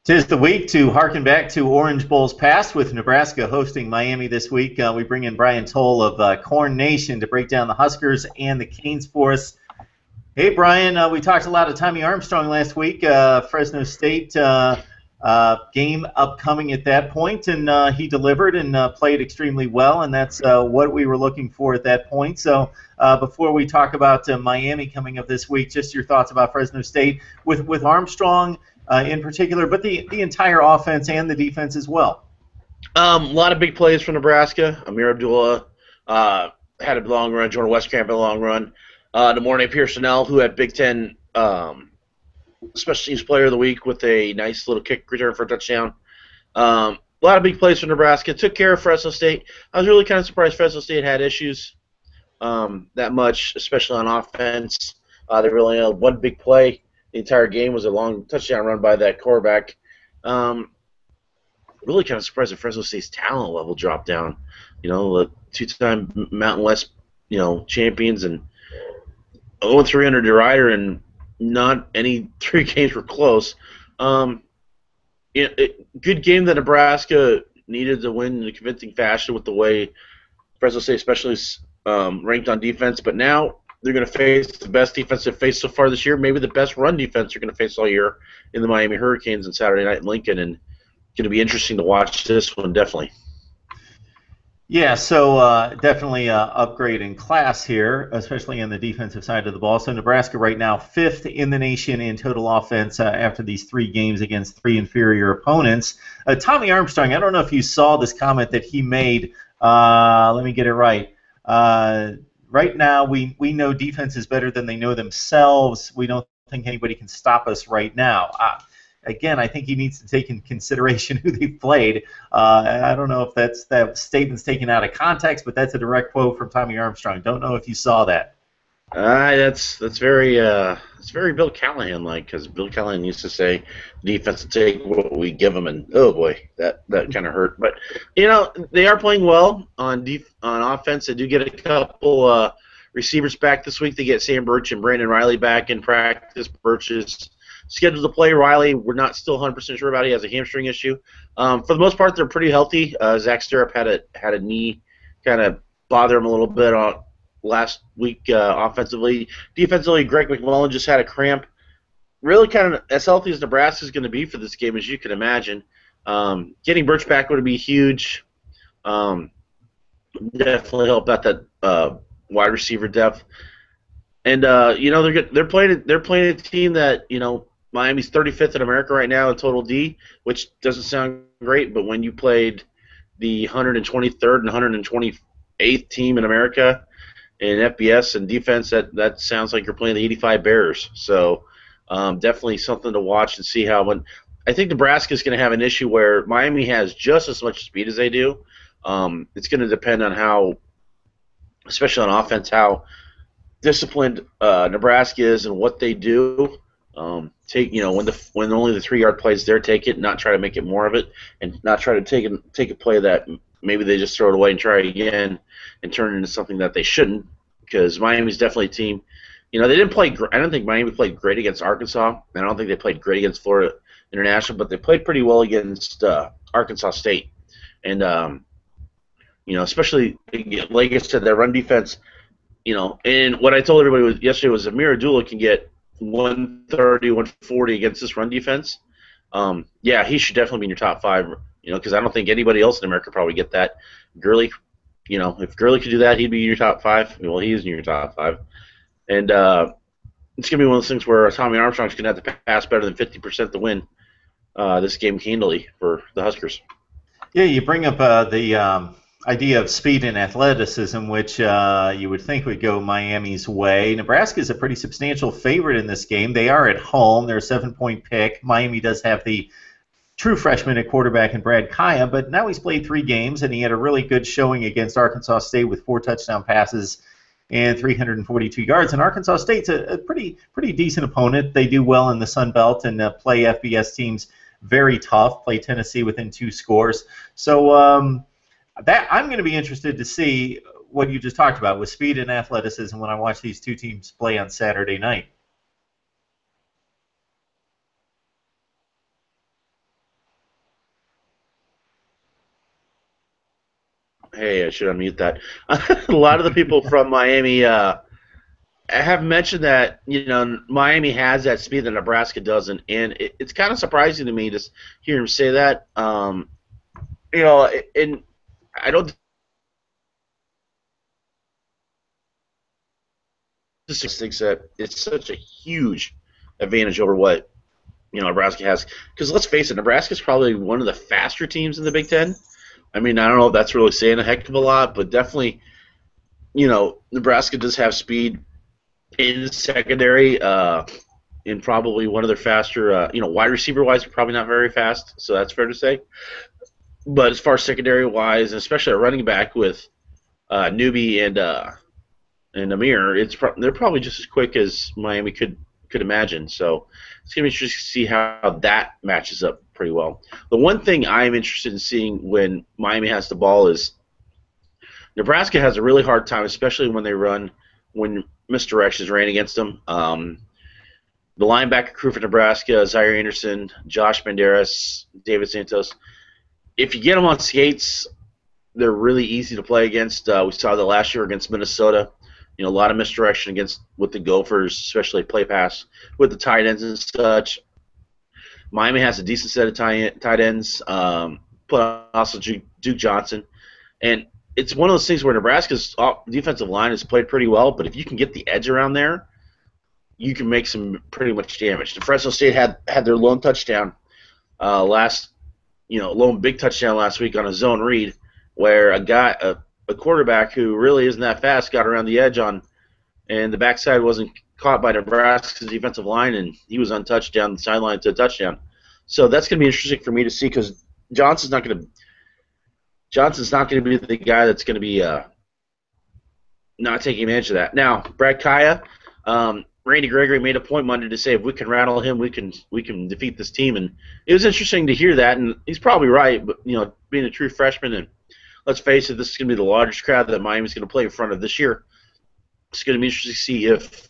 'Tis the week to harken back to Orange Bowl's past with Nebraska hosting Miami this week. We bring in Brian Towle of Corn Nation to break down the Huskers and the Canes for us. Hey, Brian, we talked a lot of Tommy Armstrong last week, Fresno State game upcoming at that point, and he delivered and played extremely well, and that's what we were looking for at that point. So before we talk about Miami coming up this week, just your thoughts about Fresno State with Armstrong in particular, but the entire offense and the defense as well. A lot of big plays from Nebraska. Ameer Abdullah had a long run. Jordan Westcamp had a long run. Demorne Pearsonell, who had Big Ten Special Teams Player of the Week with a nice little kick return for a touchdown. A lot of big plays for Nebraska. Took care of Fresno State. I was really kind of surprised Fresno State had issues that much, especially on offense. They really had one big play. The entire game was a long touchdown run by that quarterback. Really kind of surprised that Fresno State's talent level dropped down. You know, the two-time Mountain West, champions and 0-3 under DeRuyter, and not any three games were close. Good game that Nebraska needed to win in a convincing fashion with the way Fresno State especially ranked on defense, but now they're going to face the best defense they've faced so far this year, maybe the best run defense they're going to face all year in the Miami Hurricanes on Saturday night in Lincoln, and it's going to be interesting to watch this one, definitely. Yeah, so definitely upgrade in class here, especially on the defensive side of the ball. So Nebraska right now 5th in the nation in total offense after these 3 games against 3 inferior opponents. Tommy Armstrong, I don't know if you saw this comment that he made. Let me get it right. Right now, we know defense is better than they know themselves. We don't think anybody can stop us right now. Again, I think he needs to take in consideration who they played. I don't know if that statement's taken out of context, but that's a direct quote from Tommy Armstrong. Don't know if you saw that. That's very Bill Callahan-like, because Bill Callahan used to say defense will take what we give them, and oh boy, that kind of hurt. But they are playing well on offense. They do get a couple receivers back this week. They get Sam Birch and Brandon Riley back in practice. Birch is scheduled to play. Riley, we're not still 100% sure about. He has a hamstring issue. For the most part, they're pretty healthy. Zach Stirrup had a knee kind of bother him a little bit on last week offensively. Defensively, Greg McMullen just had a cramp. Really kind of as healthy as Nebraska is going to be for this game, as you can imagine. Getting Birch back would be huge. Definitely help out that wide receiver depth. And they're playing a team that Miami's 35th in America right now in total D, which doesn't sound great, but when you played the 123rd and 128th team in America in FBS and defense, that sounds like you're playing the 85 Bears. So definitely something to watch and see how. I think Nebraska is going to have an issue where Miami has just as much speed as they do. It's going to depend on how, especially on offense, how disciplined Nebraska is and what they do. When only the 3-yard plays there, take it, not try to make it more of it, and not try to take a play that maybe they just throw it away and try again and turn it into something that they shouldn't. Because Miami's definitely a team. They didn't play. I don't think Miami played great against Arkansas, and I don't think they played great against Florida International, but they played pretty well against Arkansas State, and especially like I said, their run defense. And what I told everybody yesterday was Ameer Abdullah can get 130, 140 against this run defense. Yeah, he should definitely be in your top 5. Because I don't think anybody else in America probably get that. Gurley, if Gurley could do that, he'd be in your top 5. Well, he is in your top 5. And it's going to be one of those things where Tommy Armstrong's going to have to pass better than 50% to win this game handily for the Huskers. Yeah, you bring up the idea of speed and athleticism, which you would think would go Miami's way. Nebraska is a pretty substantial favorite in this game. They are at home. They're a 7-point pick. Miami does have the true freshman at quarterback in Brad Kaaya, but now he's played 3 games, and he had a really good showing against Arkansas State with 4 touchdown passes and 342 yards. And Arkansas State's a pretty decent opponent. They do well in the Sun Belt and play FBS teams very tough, play Tennessee within 2 scores. So that I'm going to be interested to see what you just talked about with speed and athleticism when I watch these 2 teams play on Saturday night. Hey, I should unmute that. A lot of the people from Miami have mentioned that Miami has that speed that Nebraska doesn't, and it's kind of surprising to me to hear him say that. And I don't just think that it's such a huge advantage over what Nebraska has. Because let's face it, Nebraska's probably one of the faster teams in the Big Ten. I mean, I don't know if that's really saying a heck of a lot, but definitely, Nebraska does have speed in the secondary, and probably one of their faster, wide receiver wise, probably not very fast, so that's fair to say. But as far as secondary wise, and especially a running back with Newbie and Ameer, they're probably just as quick as Miami could imagine. So it's gonna be interesting to see how that matches up pretty well. The one thing I'm interested in seeing when Miami has the ball is Nebraska has a really hard time, especially when misdirections ran against them. The linebacker crew for Nebraska, Zaire Anderson, Josh Banderas, David Santos. If you get them on skates, they're really easy to play against. We saw that last year against Minnesota. A lot of misdirection with the Gophers, especially play pass with the tight ends and such. Miami has a decent set of tight ends, but also Duke Johnson. And it's one of those things where Nebraska's defensive line has played pretty well, but if you can get the edge around there, you can make some pretty much damage. The Fresno State had their lone touchdown lone big touchdown last week on a zone read where a quarterback who really isn't that fast got around the edge and the backside wasn't caught by Nebraska's defensive line, and he was untouched down the sideline to a touchdown. So that's going to be interesting for me to see because Johnson's not going to be the guy that's going to be not taking advantage of that. Now, Brad Kaaya, Randy Gregory made a point Monday to say if we can rattle him, we can defeat this team, and it was interesting to hear that, and he's probably right. But being a true freshman, and let's face it, this is going to be the largest crowd that Miami's going to play in front of this year. It's going to be interesting to see if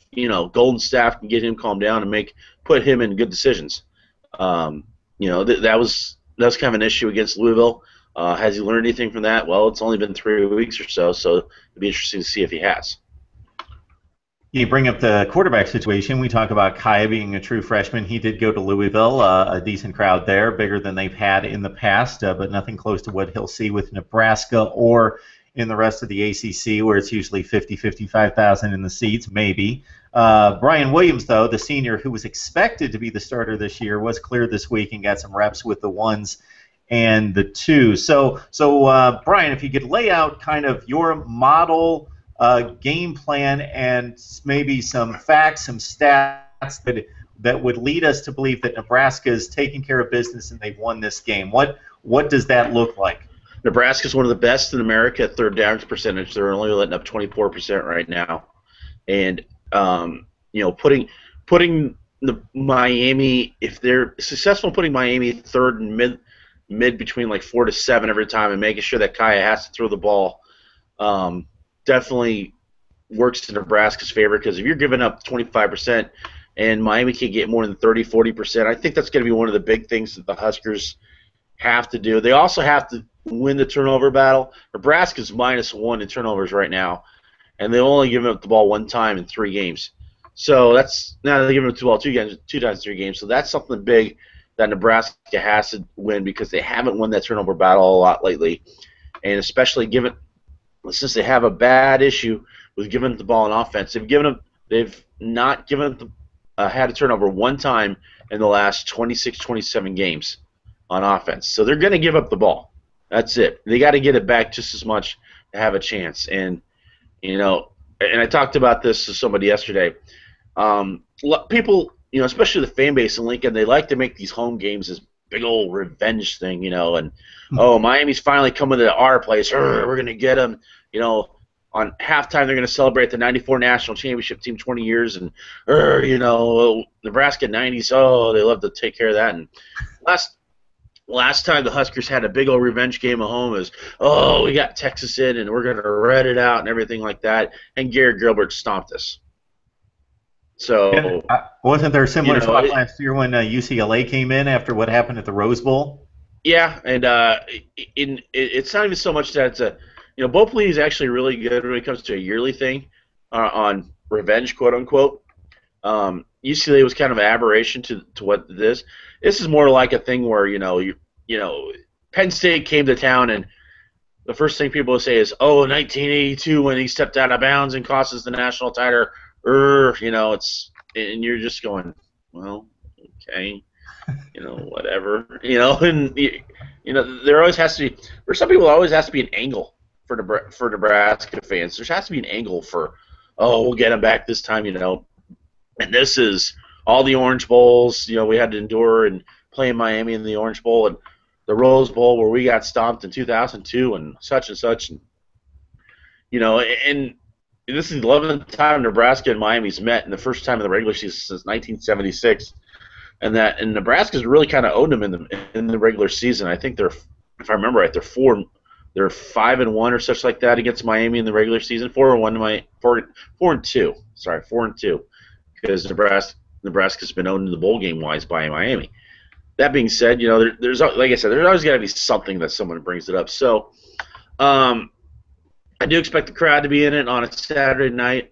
Golden Staff can get him calmed down and put him in good decisions. That was kind of an issue against Louisville. Has he learned anything from that? Well, it's only been 3 weeks or so it'll be interesting to see if he has. You bring up the quarterback situation. We talk about Kaaya being a true freshman. He did go to Louisville, a decent crowd there, bigger than they've had in the past, but nothing close to what he'll see with Nebraska or in the rest of the ACC, where it's usually 55,000 in the seats, maybe. Brian Williams, though, the senior who was expected to be the starter this year, was cleared this week and got some reps with the ones and the twos. So Brian, if you could lay out kind of your model game plan and maybe some facts, some stats that would lead us to believe that Nebraska is taking care of business and they've won this game. What does that look like? Nebraska is one of the best in America at third downs percentage. They're only letting up 24% right now, and putting the Miami, if they're successful in putting Miami third and mid between like 4 to 7 every time, and making sure that Kaaya has to throw the ball. Definitely works to Nebraska's favor because if you're giving up 25% and Miami can get more than 30, 40%, I think that's going to be one of the big things that the Huskers have to do. They also have to win the turnover battle. Nebraska's -1 in turnovers right now, and they only give up the ball one time in 3 games. So that's now they're giving up the ball two times in 3 games. So that's something big that Nebraska has to win because they haven't won that turnover battle a lot lately, and especially since they have a bad issue with giving up the ball on offense. They've not had a turnover one time in the last 26, 27 games on offense. So they're going to give up the ball. That's it. They got to get it back just as much to have a chance. And and I talked about this to somebody yesterday. People, especially the fan base in Lincoln, they like to make these home games this big old revenge thing, and Miami's finally coming to our place. We're going to get them. On halftime, they're going to celebrate the '94 national championship team 20 years, and Nebraska '90s. Oh, they love to take care of that. And last time the Huskers had a big old revenge game at home is, we got Texas in, and we're going to red it out and everything like that. And Garrett Gilbert stomped us. So wasn't there a similar spot last year when UCLA came in after what happened at the Rose Bowl? Yeah, and it's not even so much that both leagues actually really good when it comes to a yearly thing on revenge, quote unquote. UCLA was kind of an aberration to what this. This is more like a thing where Penn State came to town, and the first thing people will say is, "Oh, 1982 when he stepped out of bounds and cost us the national title." It's and you're just going, well, okay, whatever, and there always has to be for some people. Always has to be an angle for Nebraska fans. There has to be an angle for, oh, we'll get him back this time, And this is all the Orange Bowls, we had to endure and play in Miami in the Orange Bowl and the Rose Bowl where we got stomped in 2002 and such. And and this is the 11th time Nebraska and Miami's met, and the first time in the regular season since 1976. And Nebraska's really kind of owned them in the regular season. I think if I remember right, they're 5-1 or such like that against Miami in the regular season. 4-1 4-2. Sorry, 4-2. Because Nebraska's been owned in the bowl game wise by Miami. That being said, there's like I said, there's always got to be something that someone brings it up. So, I do expect the crowd to be in it on a Saturday night.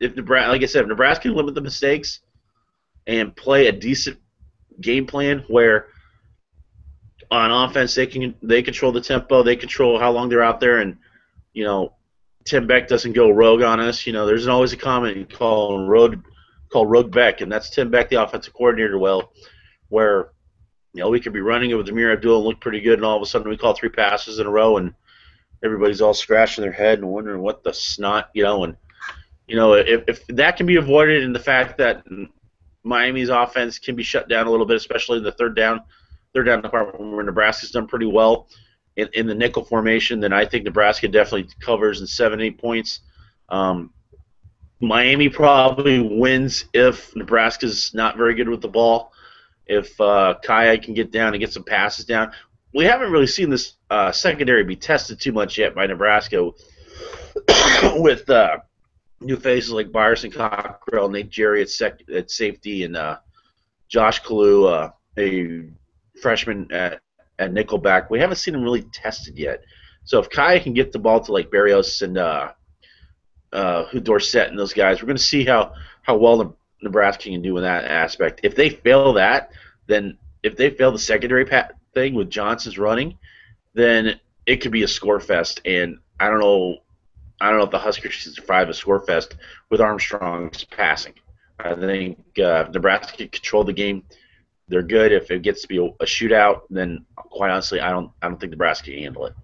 If Nebraska can limit the mistakes and play a decent game plan where on offense they control the tempo, they control how long they're out there, and Tim Beck doesn't go rogue on us. There's always a comment called Rogue Beck, and that's Tim Beck, the offensive coordinator. Where we could be running it with Ameer Abdullah and look pretty good, and all of a sudden we call 3 passes in a row, and everybody's all scratching their head and wondering what the snot, if that can be avoided, in the fact that Miami's offense can be shut down a little bit, especially in the third down department where Nebraska's done pretty well in the nickel formation, then I think Nebraska definitely covers in 7-8 points. Miami probably wins if Nebraska's not very good with the ball. If Kaaya can get down and get some passes down. We haven't really seen this secondary be tested too much yet by Nebraska with new faces like Byerson Cockrell, Nate Jerry at safety, and Josh Kalu, a freshman at nickelback. We haven't seen him really tested yet. So if Kaaya can get the ball to like Barrios and Dorsett and those guys, we're going to see how well Nebraska can do in that aspect. If they fail that, then if they fail the secondary thing with Johnson's running, then it could be a score fest. And I don't know if the Huskers can survive a score fest with Armstrong's passing. I think Nebraska can control the game. They're good. If it gets to be a shootout, then quite honestly, I don't think Nebraska can handle it.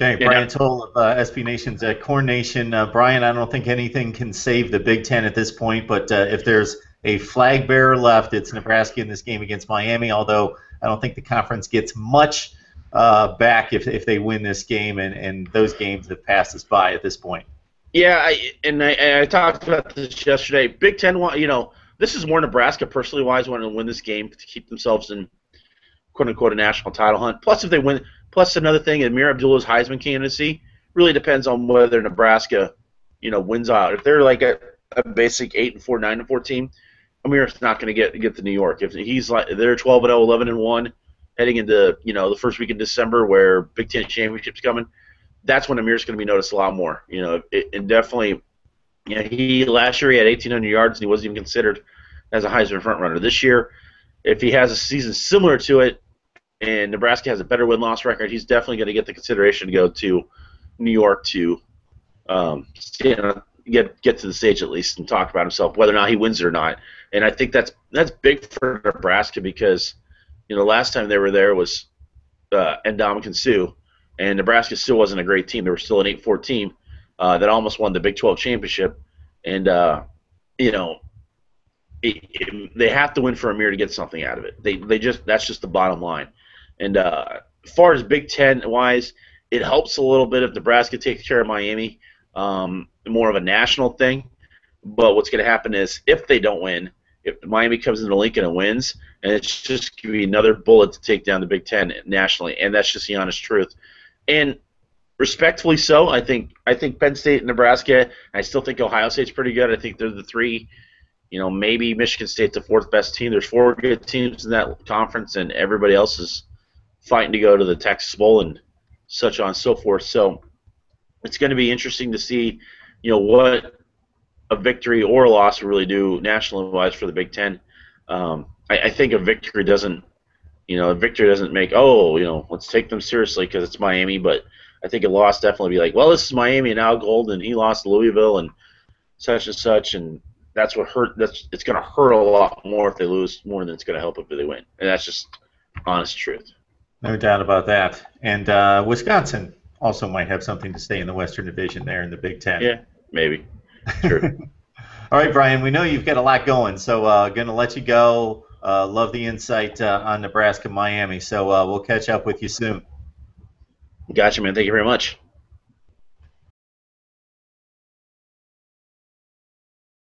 Okay, Brian Towle of SB Nation's Corn Nation. Brian, I don't think anything can save the Big Ten at this point, but if there's a flag bearer left, it's Nebraska in this game against Miami, although I don't think the conference gets much back if they win this game, and those games have passed us by at this point. Yeah, I talked about this yesterday. Big Ten, this is more Nebraska personally wise wanting to win this game to keep themselves in quote unquote a national title hunt. Plus, if they win, plus another thing, Ameer Abdullah's Heisman candidacy really depends on whether Nebraska, wins out. If they're like a basic 8-4, 9-4 team, Ameer's not going to get to New York. If he's like they're 12-0, 11-1, heading into the first week in December where Big Ten championship's coming, that's when Ameer's going to be noticed a lot more. And definitely, he last year he had 1,800 yards and he wasn't even considered as a Heisman front runner. This year, if he has a season similar to it, and Nebraska has a better win-loss record, he's definitely going to get the consideration to go to New York to get to the stage at least and talk about himself, whether or not he wins it or not. And I think that's big for Nebraska because last time they were there was Ndamukong Suh, and Nebraska still wasn't a great team. They were still an 8-4 team that almost won the Big 12 championship, and they have to win for Ameer to get something out of it. That's just the bottom line. And as far as Big Ten wise, it helps a little bit if Nebraska takes care of Miami, more of a national thing. But what's going to happen is if they don't win, if Miami comes into Lincoln and wins, and it's just going to be another bullet to take down the Big Ten nationally, and that's just the honest truth. And respectfully so, I think Penn State and Nebraska. I still think Ohio State's pretty good. I think they're the three. Maybe Michigan State's the fourth best team. There's 4 good teams in that conference, and everybody else is fighting to go to the Texas Bowl and such on and so forth. So it's going to be interesting to see, what a victory or a loss will really do national-wise for the Big Ten. I think a victory doesn't make, let's take them seriously because it's Miami, but I think a loss definitely be like, well, this is Miami and Al Golden, he lost to Louisville and such, and that's what hurt. It's going to hurt a lot more if they lose more than it's going to help if they win, and that's just honest truth. No doubt about that. And Wisconsin also might have something to say in the Western Division there in the Big Ten. Yeah, maybe. Sure. All right, Brian, we know you've got a lot going, so going to let you go. Love the insight on Nebraska, Miami, so we'll catch up with you soon. Gotcha, man. Thank you very much.